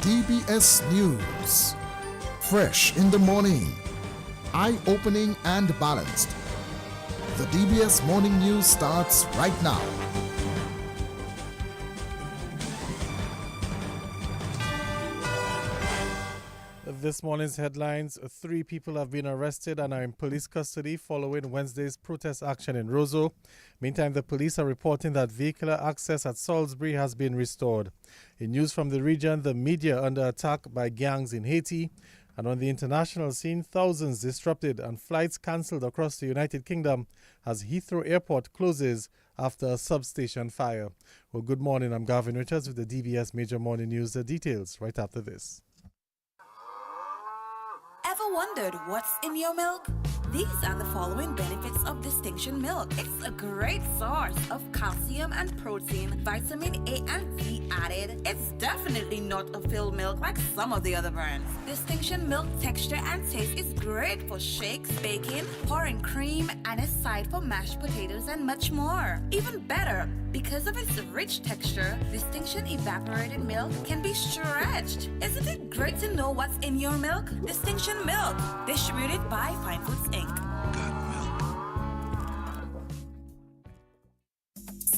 DBS News. Fresh in the morning. Eye-opening and balanced. The DBS Morning News starts right now. This morning's headlines: 3 people have been arrested and are in police custody following Wednesday's protest action in Roseau. Meantime, the police are reporting that vehicular access at Salisbury has been restored. In news from the region, the media under attack by gangs in Haiti. And on the international scene, thousands disrupted and flights cancelled across the United Kingdom as Heathrow Airport closes after a substation fire. Well, good morning. I'm Gavin Richards with the DBS Major Morning News. The details right after this. Ever wondered what's in your milk? These are the following benefits of Distinction Milk. It's a great source of calcium and protein, vitamin A and D added. It's definitely not a filled milk like some of the other brands. Distinction Milk texture and taste is great for shakes, baking, pouring cream, and a side for mashed potatoes and much more. Even better, because of its rich texture, Distinction evaporated milk can be stretched. Isn't it great to know what's in your milk? Distinction Milk, distributed by Fine Foods Inc.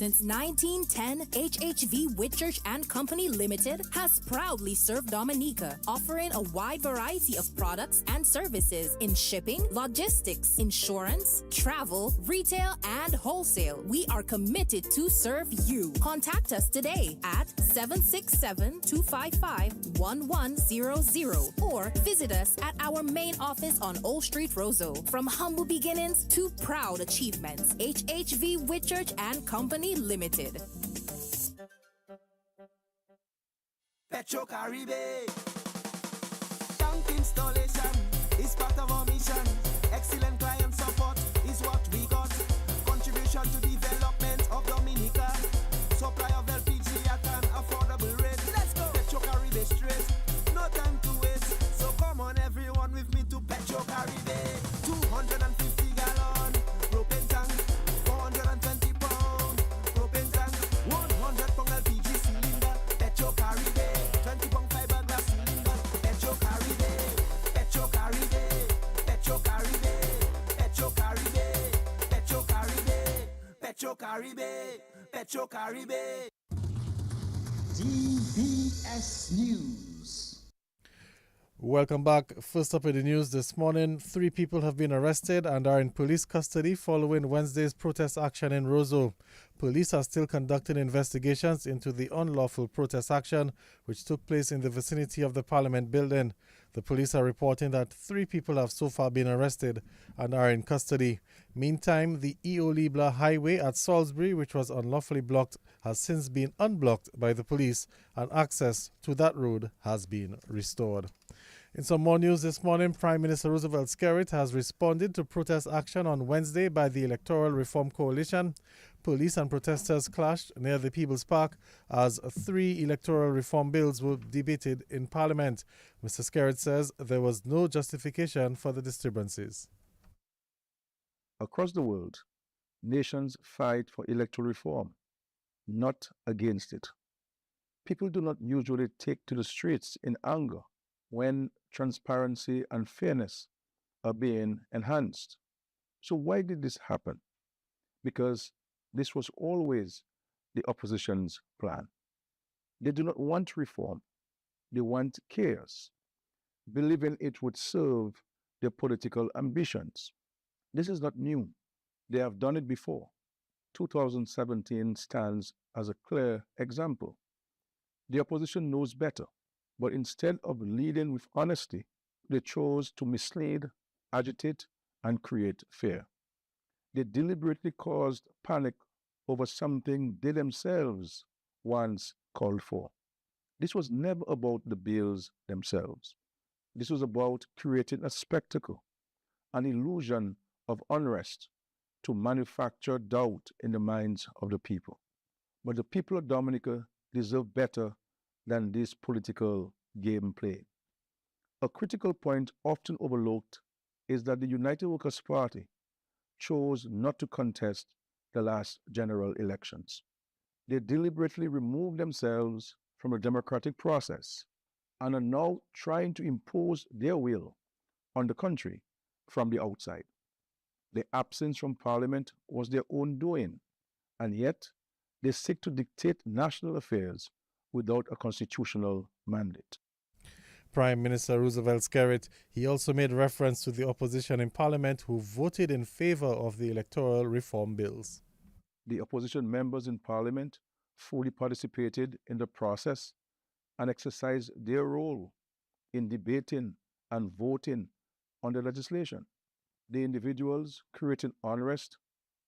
Since 1910, HHV Whitchurch and Company Limited has proudly served Dominica, offering a wide variety of products and services in shipping, logistics, insurance, travel, retail, and wholesale. We are committed to serve you. Contact us today at 767-255-1100 or visit us at our main office on Old Street, Roseau. From humble beginnings to proud achievements, HHV Whitchurch and Company Limited. Petro Caribe. Tank installation is part of our mission. Excellent client support is what we got. Contribution to development of Dominica. Supply of LPG at an affordable rate. Let's go. Petro Caribe straight. No time to waste. So come on everyone with me to Petro Caribe. 250 gallon propane tank. 420 pound propane tank. 100 pound LPG cylinder. Petro Caribe. 20 pound fiberglass cylinder. Petro Caribe. Petro Caribe. Petro Caribe. Petro Caribe. Petro Caribe. Petro Caribe. Petro Caribe. DBS News. Welcome back. First up in the news this morning, 3 people have been arrested and are in police custody following Wednesday's protest action in Roseau. Police are still conducting investigations into the unlawful protest action which took place in the vicinity of the Parliament building. The police are reporting that 3 people have so far been arrested and are in custody. Meantime, the Eolibla Highway at Salisbury, which was unlawfully blocked, has since been unblocked by the police and access to that road has been restored. In some more news this morning, Prime Minister Roosevelt Skerrit has responded to protest action on Wednesday by the Electoral Reform Coalition. Police and protesters clashed near the People's Park as 3 electoral reform bills were debated in Parliament. Mr. Skerrit says there was no justification for the disturbances. Across the world, nations fight for electoral reform, not against it. People do not usually take to the streets in anger when transparency and fairness are being enhanced. So why did this happen? Because this was always the opposition's plan. They do not want reform. They want chaos, believing it would serve their political ambitions. This is not new. They have done it before. 2017 stands as a clear example. The opposition knows better, but instead of leading with honesty, they chose to mislead, agitate, and create fear. They deliberately caused panic over something they themselves once called for. This was never about the bills themselves. This was about creating a spectacle, an illusion of unrest to manufacture doubt in the minds of the people. But the people of Dominica deserve better than this political gameplay. A critical point often overlooked is that the United Workers' Party chose not to contest the last general elections. They deliberately removed themselves from the democratic process and are now trying to impose their will on the country from the outside. Their absence from Parliament was their own doing, and yet they seek to dictate national affairs without a constitutional mandate. Prime Minister Roosevelt Skerrit, he also made reference to the opposition in Parliament who voted in favor of the electoral reform bills. The opposition members in Parliament fully participated in the process and exercised their role in debating and voting on the legislation. The individuals creating unrest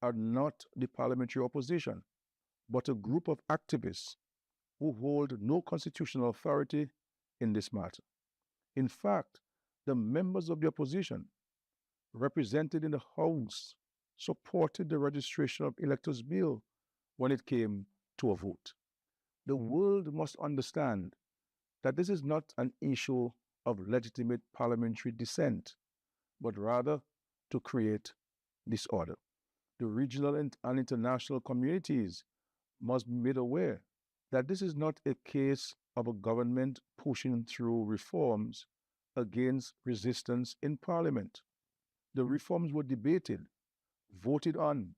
are not the parliamentary opposition, but a group of activists who hold no constitutional authority in this matter. In fact, the members of the opposition represented in the House supported the registration of electors' bill when it came to a vote. The world must understand that this is not an issue of legitimate parliamentary dissent, but rather to create disorder. The regional and international communities must be made aware that this is not a case of a government pushing through reforms against resistance in Parliament. The reforms were debated, voted on,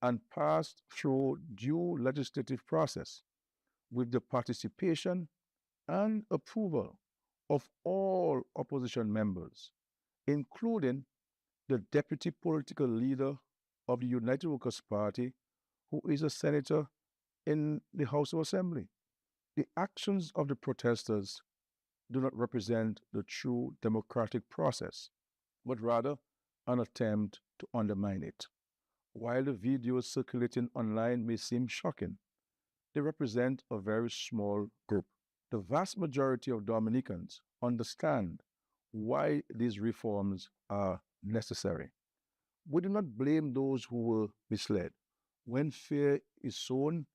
and passed through due legislative process with the participation and approval of all opposition members, including the deputy political leader of the United Workers' Party, who is a senator in the House of Assembly. The actions of the protesters do not represent the true democratic process, but rather an attempt to undermine it. While the videos circulating online may seem shocking, they represent a very small group. The vast majority of Dominicans understand why these reforms are necessary. We do not blame those who were misled. When fear is sown,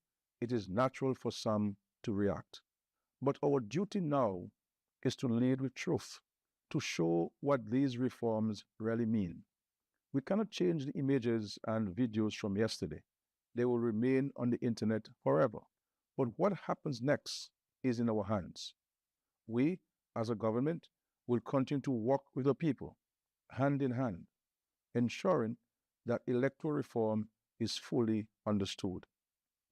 it is natural for some to react. But our duty now is to lead with truth, to show what these reforms really mean. We cannot change the images and videos from yesterday. They will remain on the internet forever. But what happens next is in our hands. We, as a government, will continue to work with the people, hand in hand, ensuring that electoral reform is fully understood.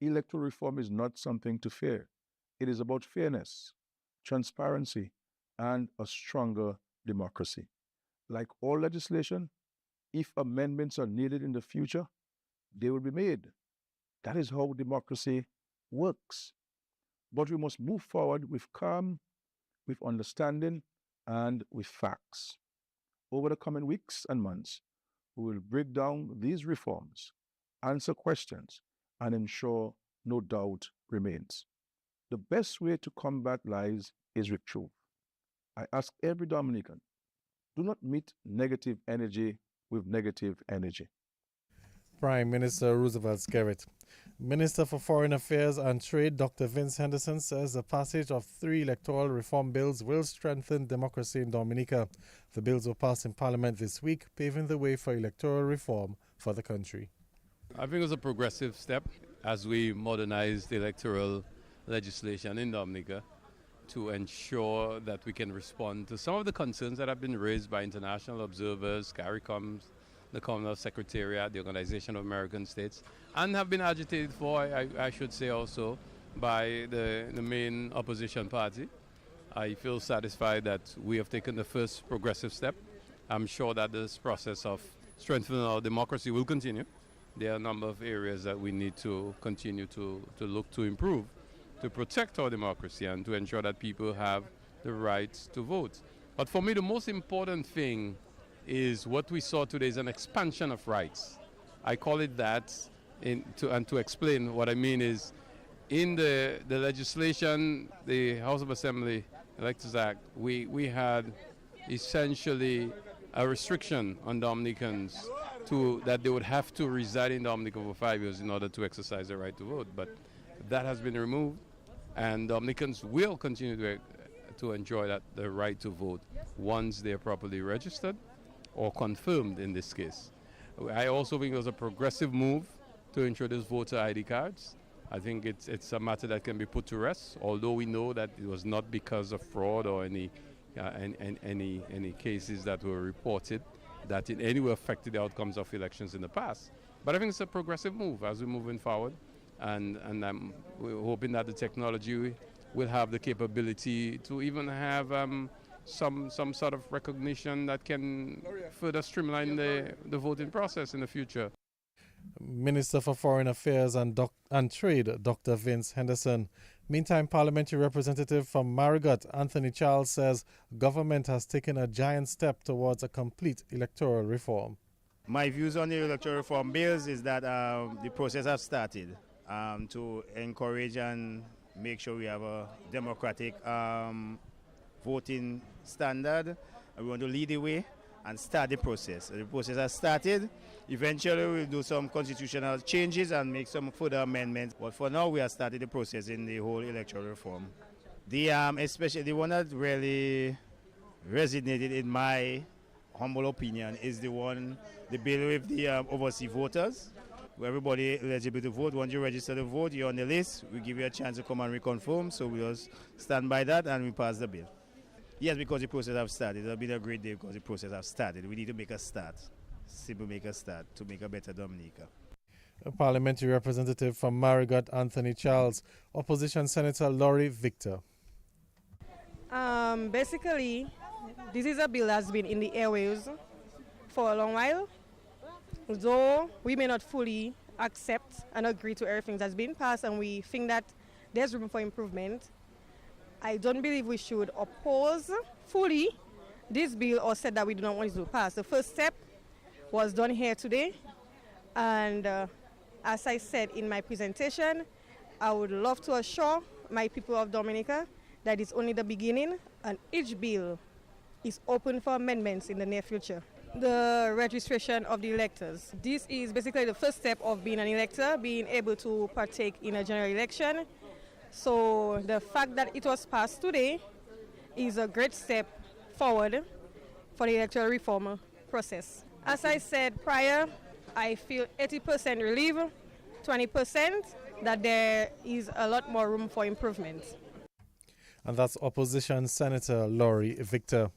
Electoral reform is not something to fear. It is about fairness, transparency, and a stronger democracy. Like all legislation, if amendments are needed in the future, they will be made. That is how democracy works. But we must move forward with calm, with understanding, and with facts. Over the coming weeks and months, we will break down these reforms, answer questions, and ensure no doubt remains. The best way to combat lies is with truth. I ask every Dominican, do not meet negative energy with negative energy. Prime Minister Roosevelt Skerrit. Minister for Foreign Affairs and Trade Dr. Vince Henderson says the passage of 3 electoral reform bills will strengthen democracy in Dominica. The bills were passed in Parliament this week, paving the way for electoral reform for the country. I think it was a progressive step as we modernize the electoral legislation in Dominica to ensure that we can respond to some of the concerns that have been raised by international observers, CARICOM, the Commonwealth Secretariat, the Organization of American States, and have been agitated for, I should say also, by the main opposition party. I feel satisfied that we have taken the first progressive step. I'm sure that this process of strengthening our democracy will continue. There are a number of areas that we need to continue to look to improve, to protect our democracy and to ensure that people have the right to vote. But for me, the most important thing is what we saw today is an expansion of rights. I call it that, to explain what I mean is, in the legislation, the House of Assembly Electors Act, we had essentially a restriction on Dominicans that they would have to reside in Dominica for 5 years in order to exercise their right to vote. But that has been removed, and Dominicans will continue to enjoy the right to vote once they are properly registered or confirmed in this case. I also think it was a progressive move to introduce voter ID cards. I think it's a matter that can be put to rest, although we know that it was not because of fraud or any cases that were reported that in any way affected the outcomes of elections in the past. But I think it's a progressive move as we're moving forward, and we're hoping that the technology will have the capability to even have some sort of recognition that can further streamline the voting process in the future. Minister for Foreign Affairs and Trade, Dr. Vince Henderson. Meantime, Parliamentary Representative from Marigot, Anthony Charles, says government has taken a giant step towards a complete electoral reform. My views on the electoral reform bills is that the process has started to encourage and make sure we have a democratic voting standard. We want to lead the way and start the process. The process has started. Eventually we'll do some constitutional changes and make some further amendments. But for now we have started the process in the whole electoral reform. Especially the one that really resonated in my humble opinion is the bill with the overseas voters, where everybody eligible to vote. Once you register to vote, you're on the list. We give you a chance to come and reconfirm. So we'll stand by that and we pass the bill. Yes, because the process has started. It'll be a great day because the process has started. We need to make a start. Simply make a start to make a better Dominica. A parliamentary representative from Marigot, Anthony Charles. Opposition Senator Laurie Victor. Basically, this is a bill that's been in the airwaves for a long while. Though we may not fully accept and agree to everything that's been passed, and we think that there's room for improvement, I don't believe we should oppose fully this bill or say that we do not want it to pass. The first step was done here today, and as I said in my presentation, I would love to assure my people of Dominica that it's only the beginning, and each bill is open for amendments in the near future. The registration of the electors. This is basically the first step of being an elector, being able to partake in a general election. So the fact that it was passed today is a great step forward for the electoral reform process. As I said prior, I feel 80% relief, 20% that there is a lot more room for improvement. And that's Opposition Senator Laurie Victor.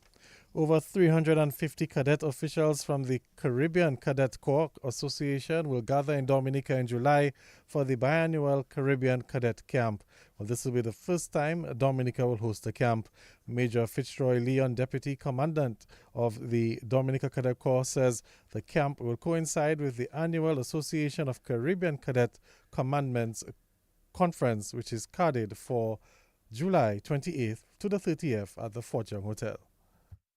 Over 350 cadet officials from the Caribbean Cadet Corps Association will gather in Dominica in July for the biannual Caribbean Cadet Camp. Well, this will be the first time Dominica will host a camp. Major Fitzroy Leon, Deputy Commandant of the Dominica Cadet Corps, says the camp will coincide with the annual Association of Caribbean Cadet Commandments Conference, which is carded for July 28th to the 30th at the Fort Young Hotel.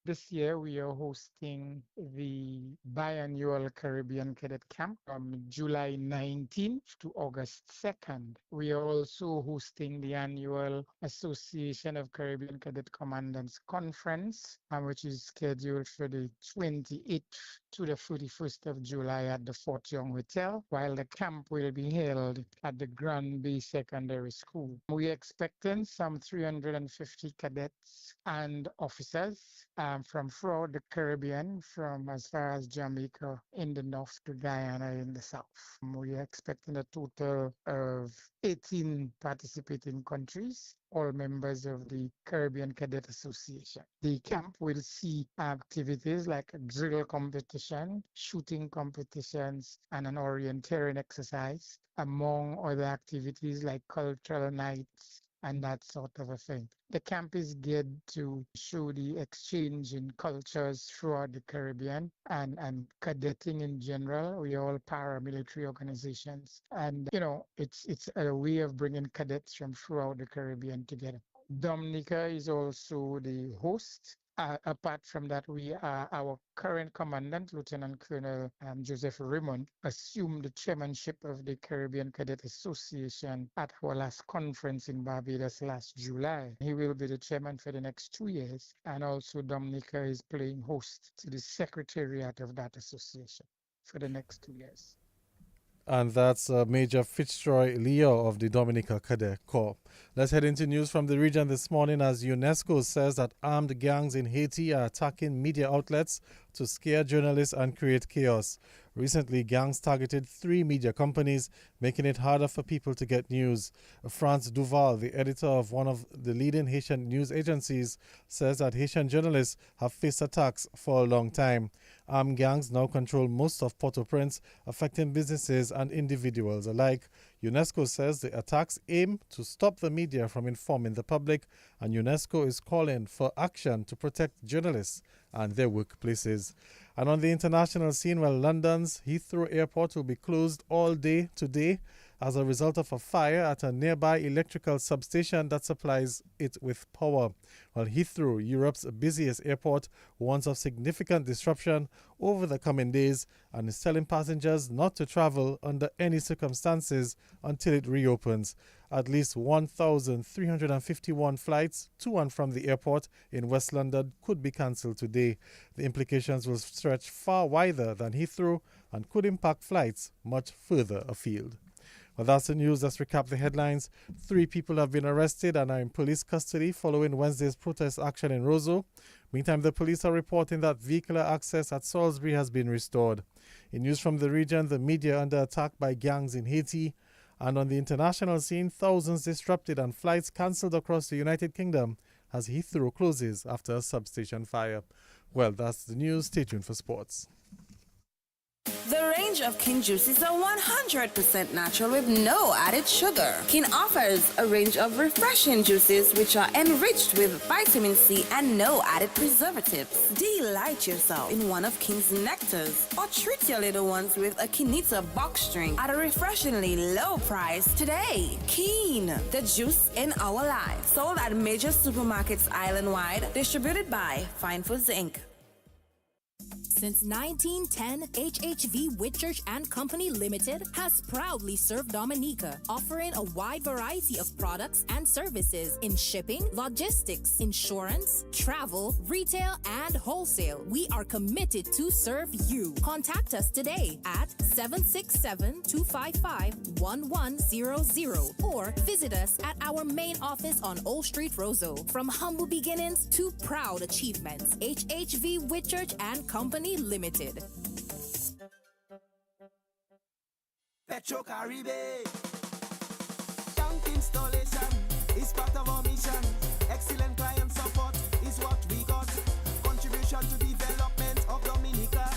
This year, we are hosting the biannual Caribbean Cadet Camp from July 19th to August 2nd. We are also hosting the annual Association of Caribbean Cadet Commandants Conference, which is scheduled for the 28th to the 31st of July at the Fort Young Hotel, while the camp will be held at the Grand Bay Secondary School. We are expecting some 350 cadets and officers from throughout the Caribbean, from as far as Jamaica in the north to Guyana in the south. We are expecting a total of 18 participating countries, all members of the Caribbean Cadet Association. The camp will see activities like a drill competition, shooting competitions, and an orienteering exercise, among other activities like cultural nights and that sort of a thing. The camp is geared to show the exchange in cultures throughout the Caribbean and cadetting in general. We are all paramilitary organizations. And, it's a way of bringing cadets from throughout the Caribbean together. Dominica is also the host. Apart from that, our current commandant, Lieutenant Colonel Joseph Raymond, assumed the chairmanship of the Caribbean Cadet Association at our last conference in Barbados last July. He will be the chairman for the next 2 years, and also Dominica is playing host to the secretariat of that association for the next 2 years. And that's Major Fitzroy Leo of the Dominica Cadet Corps. Let's head into news from the region this morning, as UNESCO says that armed gangs in Haiti are attacking media outlets to scare journalists and create chaos. Recently, gangs targeted 3 media companies, making it harder for people to get news. France Duval, the editor of one of the leading Haitian news agencies, says that Haitian journalists have faced attacks for a long time. Armed gangs now control most of Port-au-Prince, affecting businesses and individuals alike. UNESCO says the attacks aim to stop the media from informing the public, and UNESCO is calling for action to protect journalists and their workplaces. And on the international scene, London's Heathrow Airport will be closed all day today as a result of a fire at a nearby electrical substation that supplies it with power. Heathrow, Europe's busiest airport, warns of significant disruption over the coming days and is telling passengers not to travel under any circumstances until it reopens. At least 1,351 flights to and from the airport in West London could be cancelled today. The implications will stretch far wider than Heathrow and could impact flights much further afield. Well, that's the news. Let's recap the headlines. 3 people have been arrested and are in police custody following Wednesday's protest action in Roseau. Meantime, the police are reporting that vehicular access at Salisbury has been restored. In news from the region, the media under attack by gangs in Haiti. And on the international scene, thousands disrupted and flights cancelled across the United Kingdom as Heathrow closes after a substation fire. Well, that's the news. Stay tuned for sports. The range of Kin juices are 100% natural with no added sugar. Kin offers a range of refreshing juices which are enriched with vitamin C and no added preservatives. Delight yourself in one of Kin's nectars or treat your little ones with a Kinita box drink at a refreshingly low price today. Kin, the juice in our lives. Sold at major supermarkets island-wide. Distributed by Fine Foods Inc. Since 1910, HHV Whitchurch and Company Limited has proudly served Dominica, offering a wide variety of products and services in shipping, logistics, insurance, travel, retail, and wholesale. We are committed to serve you. Contact us today at 767-255-1100 or visit us at our main office on Old Street, Roseau. From humble beginnings to proud achievements, HHV Whitchurch and Company Limited. Petro Caribe. Tank installation is part of our mission. Excellent client support is what we got. Contribution to development of Dominica.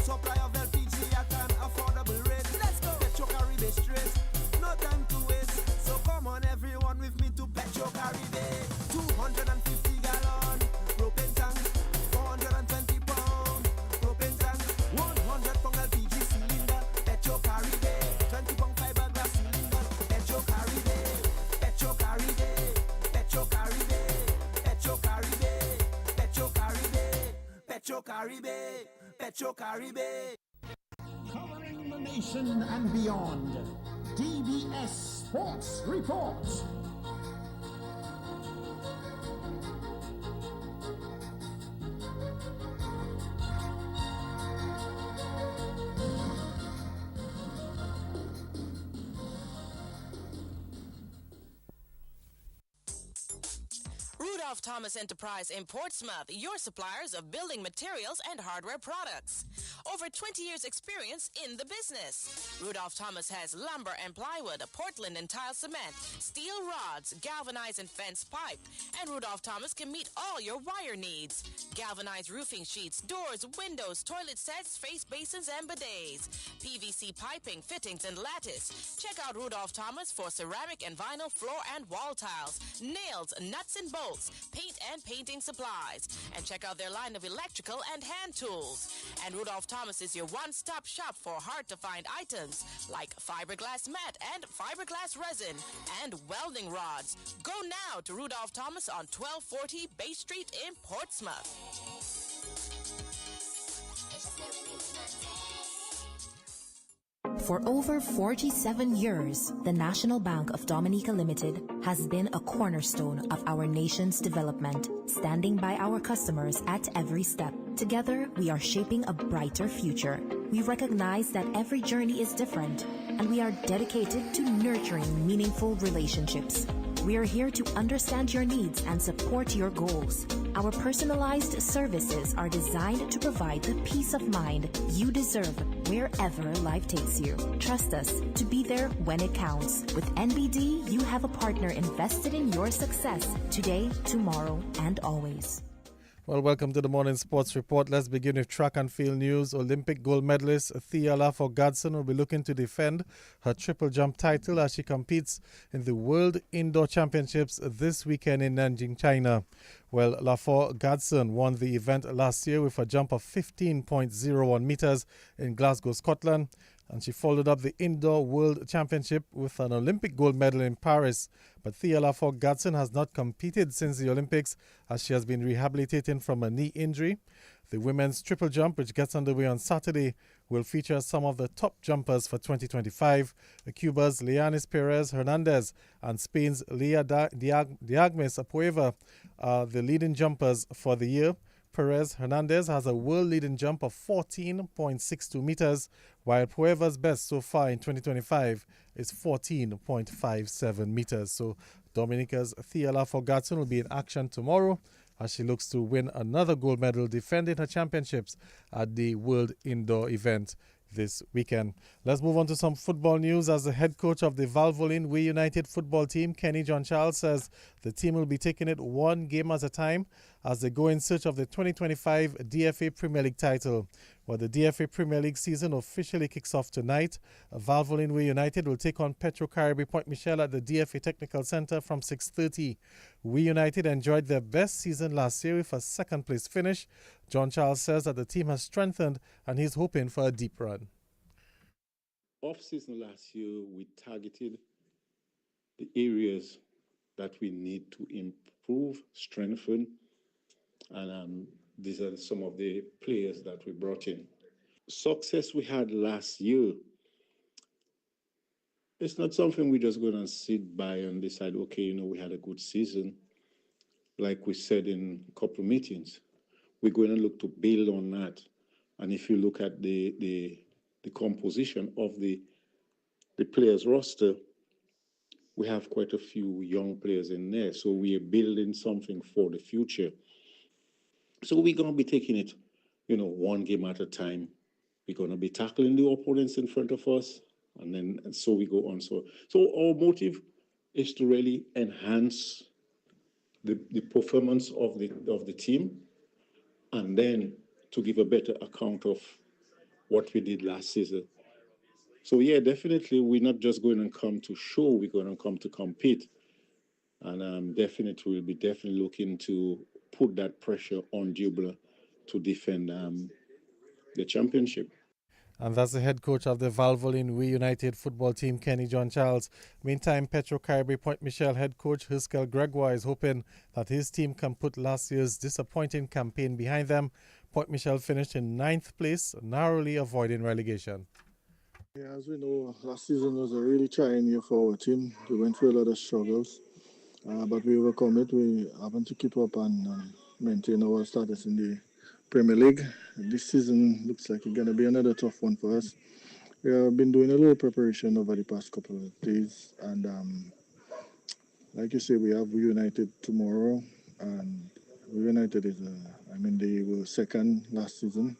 Supply of LPG at an affordable rate. Let's go. Petro Caribe straight. No time to waste. So come on everyone with me to Petro Caribe. 250 gallon propane tank. 420 pound propane tank. 100 pound LPG cylinder. Petro Caribe. 20 pound fiberglass cylinder. Petro Caribe. Petro Caribe. Petro Caribe. Petro Caribe. Petro Caribe. Petro Caribe. Petro Caribe. Covering the nation and beyond. DBS Sports Report. Rudolph Thomas Enterprise in Portsmouth, your suppliers of building materials and hardware products. Over 20 years experience in the business. Rudolph Thomas has lumber and plywood, Portland and tile cement, steel rods, galvanized and fence pipe. And Rudolph Thomas can meet all your wire needs. Galvanized roofing sheets, doors, windows, toilet sets, face basins and bidets. PVC piping, fittings and lattice. Check out Rudolph Thomas for ceramic and vinyl floor and wall tiles, nails, nuts and bolts, paint and painting supplies. And check out their line of electrical and hand tools. And Rudolph Thomas is your one-stop shop for hard-to-find items like fiberglass mat and fiberglass resin and welding rods. Go now to Rudolph Thomas on 1240 Bay Street in Portsmouth. For over 47 years, the National Bank of Dominica Limited has been a cornerstone of our nation's development, standing by our customers at every step. Together, we are shaping a brighter future. We recognize that every journey is different, and we are dedicated to nurturing meaningful relationships. We are here to understand your needs and support your goals. Our personalized services are designed to provide the peace of mind you deserve wherever life takes you. Trust us to be there when it counts. With NBD, you have a partner invested in your success today, tomorrow, and always. Well, welcome to the Morning Sports Report. Let's begin with track and field news. Olympic gold medalist Thea Laffour-Gadson will be looking to defend her triple jump title as she competes in the World Indoor Championships this weekend in Nanjing, China. Well, Laffour-Gadson won the event last year with a jump of 15.01 meters in Glasgow, Scotland, and she followed up the Indoor World Championship with an Olympic gold medal in Paris. But Thea Laffour-Gadson has not competed since the Olympics as she has been rehabilitating from a knee injury. The women's triple jump, which gets underway on Saturday, will feature some of the top jumpers for 2025. Cuba's Leanis Perez Hernandez and Spain's Lea Diagmes Apueva are the leading jumpers for the year. Perez Hernandez has a world leading jump of 14.62 meters, while Pueva's best so far in 2025 is 14.57 meters. So Dominica's Thea Laffour-Gadson will be in action tomorrow as she looks to win another gold medal, defending her championships at the World Indoor event this weekend. Let's move on to some football news. As the head coach of the Valvoline We United football team, Kenny John Charles, says the team will be taking it one game at a time as they go in search of the 2025 DFA Premier League title. Well, the DFA Premier League season officially kicks off tonight. Valvoline We United will take on Petro Caribe Point Michel at the DFA Technical Centre from 6:30. We United enjoyed their best season last year with a second-place finish. John Charles says that the team has strengthened and he's hoping for a deep run. Off-season last year, we targeted the areas that we need to improve, strengthen, and these are some of the players that we brought in. Success we had last year, it's not something we're just going to sit by and decide, okay, we had a good season. Like we said in a couple of meetings, we're going to look to build on that. And if you look at the composition of the players roster, we have quite a few young players in there. So we are building something for the future. So we're going to be taking it, one game at a time. We're going to be tackling the opponents in front of us. And then so we go on. So our motive is to really enhance the performance of the team, and then to give a better account of what we did last season. So yeah, definitely we're not just going to come to show, we're going to come to compete. And we'll be definitely looking to put that pressure on Jubler to defend the championship. And that's the head coach of the Valvoline We United football team, Kenny John Charles. Meantime, Petro Caribe Point Michel head coach Huskel Gregoire is hoping that his team can put last year's disappointing campaign behind them. Point Michel finished in 9th place, narrowly avoiding relegation. Yeah, as we know, last season was a really trying year for our team. We went through a lot of struggles, but we overcome it. We happened to keep up and maintain our status in the Premier League. This season looks like it's going to be another tough one for us. We have been doing a little preparation over the past couple of days, and like you say, we have United tomorrow, and United is they were second last season,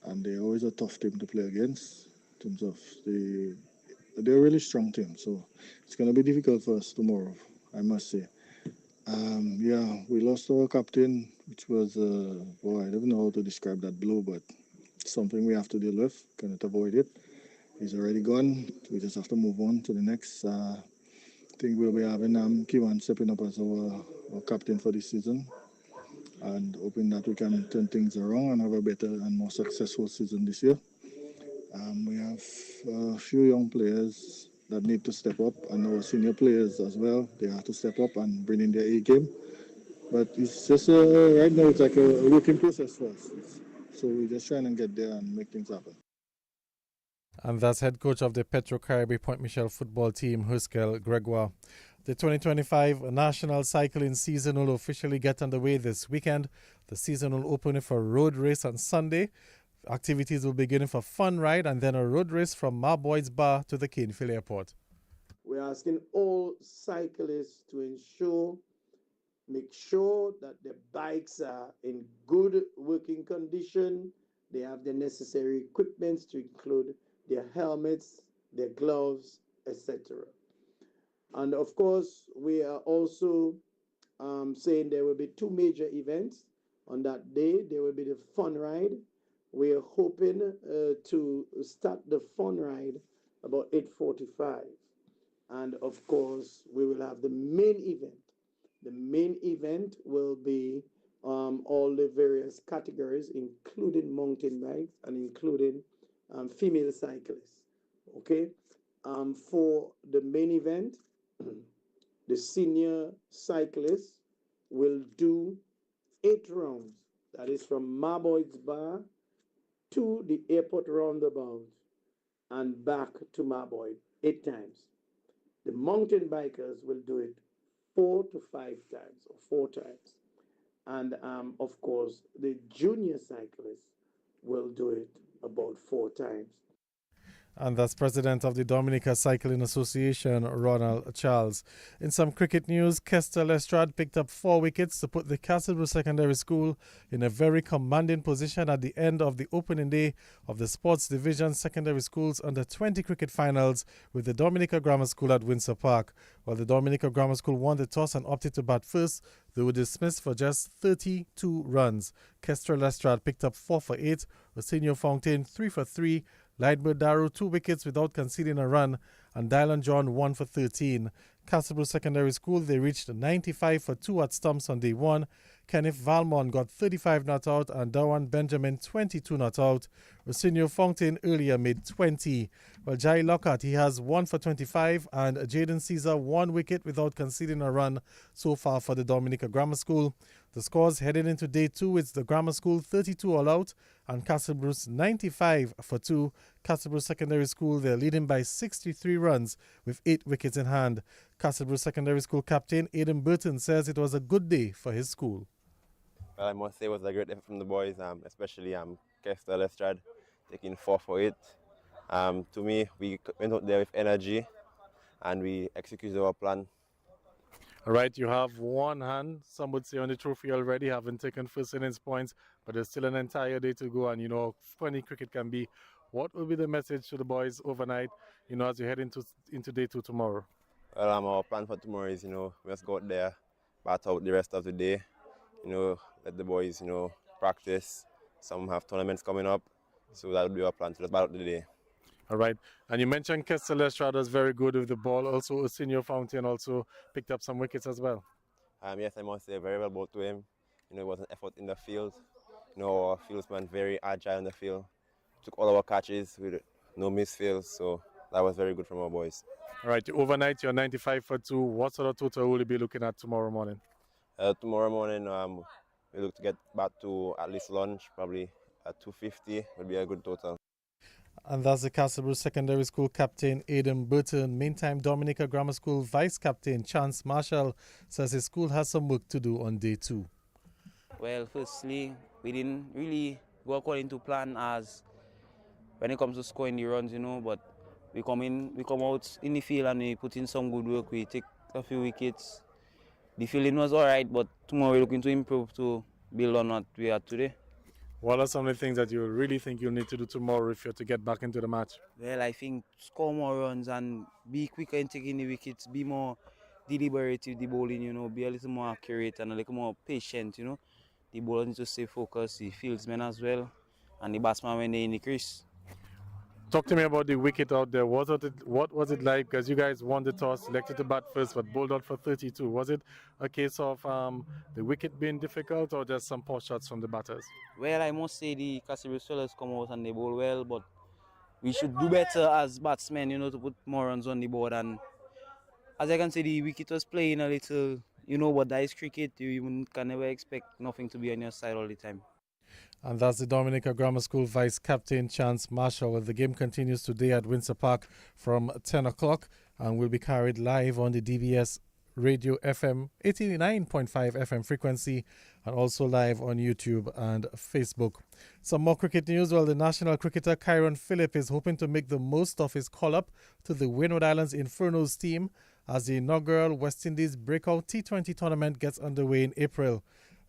and they're always a tough team to play against in terms of they're a really strong team, so it's going to be difficult for us tomorrow, I must say. We lost our captain, which was, I don't know how to describe that blow, but something we have to deal with. Cannot avoid it. He's already gone. We just have to move on to the next. I think we'll be having Kiwan stepping up as our captain for this season, and hoping that we can turn things around and have a better and more successful season this year. We have a few young players that need to step up, and our senior players as well. They have to step up and bring in their A game. But it's just right now it's like a working process for us. So we're just trying to get there and make things happen. And that's head coach of the Petro Caribe Point Michel football team, Huskel Gregoire. The 2025 national cycling season will officially get underway this weekend. The season will open with a road race on Sunday. Activities will begin with a fun ride and then a road race from Marboy's Bar to the Canefield Airport. We're asking all cyclists to make sure that the bikes are in good working condition. They have the necessary equipment to include their helmets, their gloves, etc. And of course, we are also saying there will be two major events on that day. There will be the fun ride. We are hoping to start the fun ride about 8:45, and of course, we will have the main event. The main event will be all the various categories, including mountain bikes and including female cyclists. Okay, for the main event, the senior cyclists will do 8 rounds. That is from Marboyd's Bar to the airport roundabout and back to Marboyd 8 times. The mountain bikers will do it 4 to 5 times or 4 times. And of course, the junior cyclists will do it about 4 times. And that's President of the Dominica Cycling Association, Ronald Charles. In some cricket news, Kester Lestrade picked up 4 wickets to put the Castlebrook Secondary School in a very commanding position at the end of the opening day of the Sports Division Secondary Schools Under 20 cricket finals with the Dominica Grammar School at Windsor Park. While the Dominica Grammar School won the toss and opted to bat first, they were dismissed for just 32 runs. Kester Lestrade picked up 4 for 8, Arsenio Fountain 3 for 3, Lightbird Darrow 2 wickets without conceding a run, and Dylan John 1 for 13. Castlebrook Secondary School, they reached 95 for 2 at stumps on day 1. Kenneth Valmont got 35 not out and Darwan Benjamin 22 not out. Arsenio Fountain earlier made 20. Well, Jai Lockhart, he has 1 for 25 and Jaden Caesar 1 wicket without conceding a run so far for the Dominica Grammar School. The scores headed into day 2, it's the Grammar School 32 all out and Castlebrook's 95 for 2. Castlebrook Secondary School, they're leading by 63 runs with 8 wickets in hand. Castlebrook Secondary School captain Aidan Burton says it was a good day for his school. Well, I must say it was a great effort from the boys, especially Kester Lestrade taking 4 for 8. To me, we went out there with energy and we executed our plan. All right, you have one hand, some would say, on the trophy already, having taken first innings points, but there's still an entire day to go, and you know, funny cricket can be. What will be the message to the boys overnight, you know, as you head into day 2 tomorrow? Well, our plan for tomorrow is, we must go out there, bat out the rest of the day, let the boys, practice. Some have tournaments coming up, so that would be our plan to just bat out the day. All right. And you mentioned Kester Lestrade was very good with the ball. Also, Arsenio Fountain also picked up some wickets as well. Yes, I must say very well ball to him. It was an effort in the field. Our fieldsman very agile in the field. Took all our catches with no misfields, so that was very good from our boys. All right. Overnight, you're 95 for 2. What sort of total will you be looking at tomorrow morning? Tomorrow morning, we look to get back to at least lunch, probably at 250 would be a good total. And that's the Castlebrook Secondary School captain Aidan Burton. Meantime, Dominica Grammar School vice captain Chance Marshall says his school has some work to do on day 2. Well, firstly, we didn't really go according to plan as when it comes to scoring the runs, but we come out in the field and we put in some good work. We take a few wickets. The fielding was all right, but tomorrow we're looking to improve to build on what we had today. What are some of the things that you really think you'll need to do tomorrow if you're to get back into the match? Well, I think score more runs and be quicker in taking the wickets, be more deliberate with the bowling, be a little more accurate and a little more patient, The bowler needs to stay focused, the fieldsmen as well, and the batsman when they're in the crease. Talk to me about the wicket out there. What was it like? Because you guys won the toss, selected to bat first, but bowled out for 32. Was it a case of the wicket being difficult or just some poor shots from the batters? Well, I must say the Castlebrook fellas come out and they bowl well, but we should do better as batsmen, to put more runs on the board. And as I can say, the wicket was playing a little, but that is cricket. You can never expect nothing to be on your side all the time. And that's the Dominica Grammar School Vice Captain Chance Marshall. Well, the game continues today at Windsor Park from 10 o'clock and will be carried live on the DBS Radio FM 89.5 FM frequency, and also live on YouTube and Facebook. Some more cricket news. Well, the national cricketer Kyron Phillip is hoping to make the most of his call-up to the Windward Islands Infernos team as the inaugural West Indies Breakout T20 tournament gets underway in April.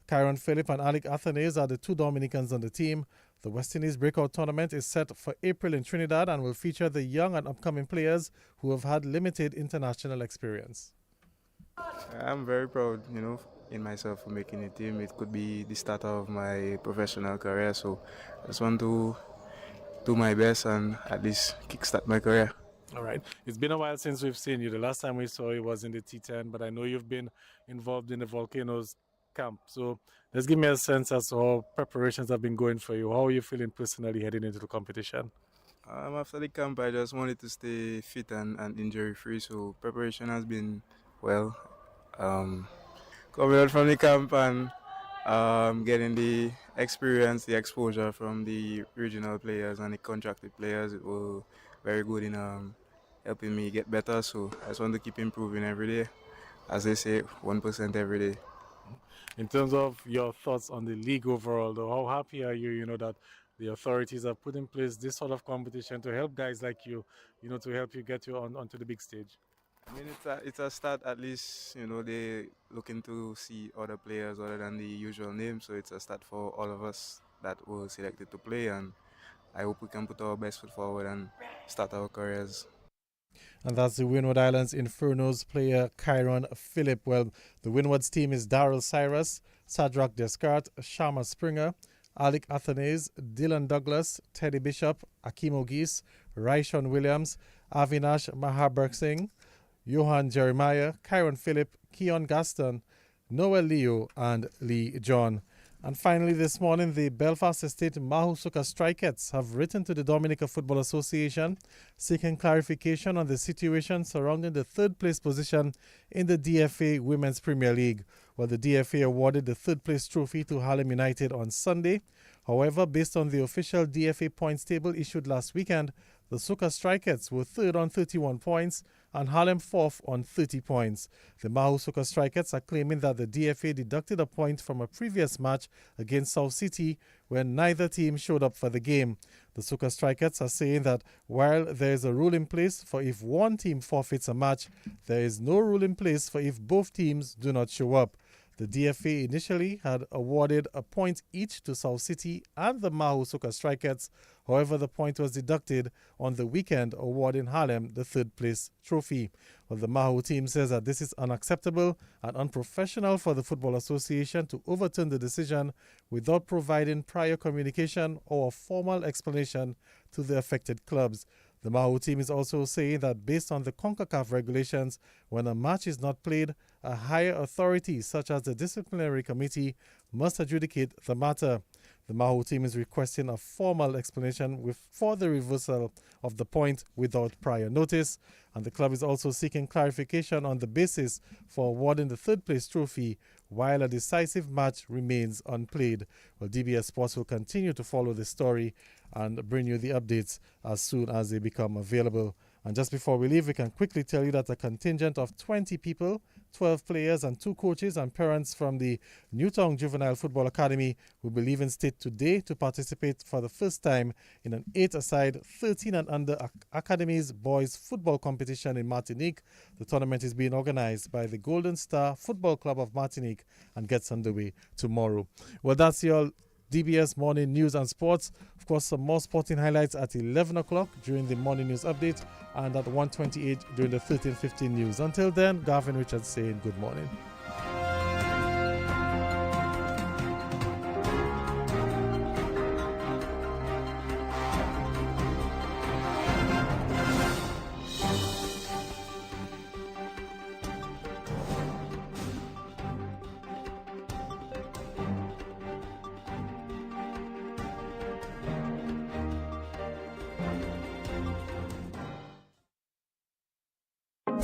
Kyron Phillip and Alec Athanaze are the two Dominicans on the team. The West Indies Breakout Tournament is set for April in Trinidad and will feature the young and upcoming players who have had limited international experience. I'm very proud, in myself for making the team. It could be the start of my professional career, so I just want to do my best and at least kickstart my career. All right. It's been a while since we've seen you. The last time we saw you was in the T10, but I know you've been involved in the Volcanoes camp. So let's give me a sense as to how preparations have been going for you. How are you feeling personally heading into the competition? After the camp, I just wanted to stay fit and injury-free, so preparation has been well. Coming out from the camp and getting the experience, the exposure from the regional players and the contracted players, it was very good in helping me get better. So I just want to keep improving every day. As they say, 1% every day. In terms of your thoughts on the league overall, though, how happy are you, that the authorities have put in place this sort of competition to help guys like you, to help you get you onto the big stage? I mean, it's a start. At least, they looking to see other players other than the usual names. So it's a start for all of us that were selected to play. And I hope we can put our best foot forward and start our careers. And that's the Windward Islands Infernos player Kyron Phillip. Well, the Windward's team is Daryl Cyrus, Sadrak Descartes, Shama Springer, Alec Athanaze, Dylan Douglas, Teddy Bishop, Akeem Ogis, Raishon Williams, Avinash Mahabir Singh, Johan Jeremiah, Kyron Phillip, Keon Gaston, Noel Leo, and Lee John. And finally this morning, the Belfast Estate Mahusuka Strikettes have written to the Dominica Football Association seeking clarification on the situation surrounding the third place position in the DFA Women's Premier League. Well, the DFA awarded the third place trophy to Harlem United on Sunday. However, based on the official DFA points table issued last weekend, the Suka Strikettes were third on 31 points and Harlem fourth on 30 points. The Mahu Suka Strikettes are claiming that the DFA deducted a point from a previous match against South City when neither team showed up for the game. The Suka Strikettes are saying that while there is a rule in place for if one team forfeits a match, there is no rule in place for if both teams do not show up. The DFA initially had awarded a point each to South City and the Mahu Suka Strikettes. However, the point was deducted on the weekend, awarding Harlem the third place trophy. Well, the Mahu team says that this is unacceptable and unprofessional for the Football Association to overturn the decision without providing prior communication or a formal explanation to the affected clubs. The Mahu team is also saying that based on the CONCACAF regulations, when a match is not played, a higher authority such as the disciplinary committee must adjudicate the matter. The Mahu team is requesting a formal explanation for the reversal of the point without prior notice, and the club is also seeking clarification on the basis for awarding the third place trophy while a decisive match remains unplayed. Well, DBS Sports will continue to follow this story and bring you the updates as soon as they become available. And just before we leave, we can quickly tell you that a contingent of 20 people, 12 players and 2 coaches and parents from the Newtown Juvenile Football Academy will be leaving state today to participate for the first time in an 8-a-side 13 and under Academies boys football competition in Martinique. The tournament is being organized by the Golden Star Football Club of Martinique and gets underway tomorrow. Well, that's your DBS Morning News and Sports. Of course, some more sporting highlights at 11 o'clock during the Morning News Update and at 1:28 during the 13:15 News. Until then, Gavin Richards saying good morning.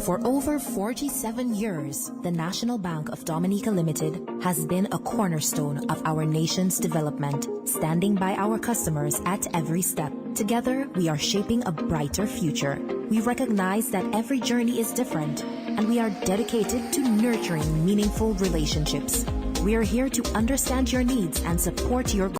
For over 47 years, the National Bank of Dominica Limited has been a cornerstone of our nation's development, standing by our customers at every step. Together, we are shaping a brighter future. We recognize that every journey is different, and we are dedicated to nurturing meaningful relationships. We are here to understand your needs and support your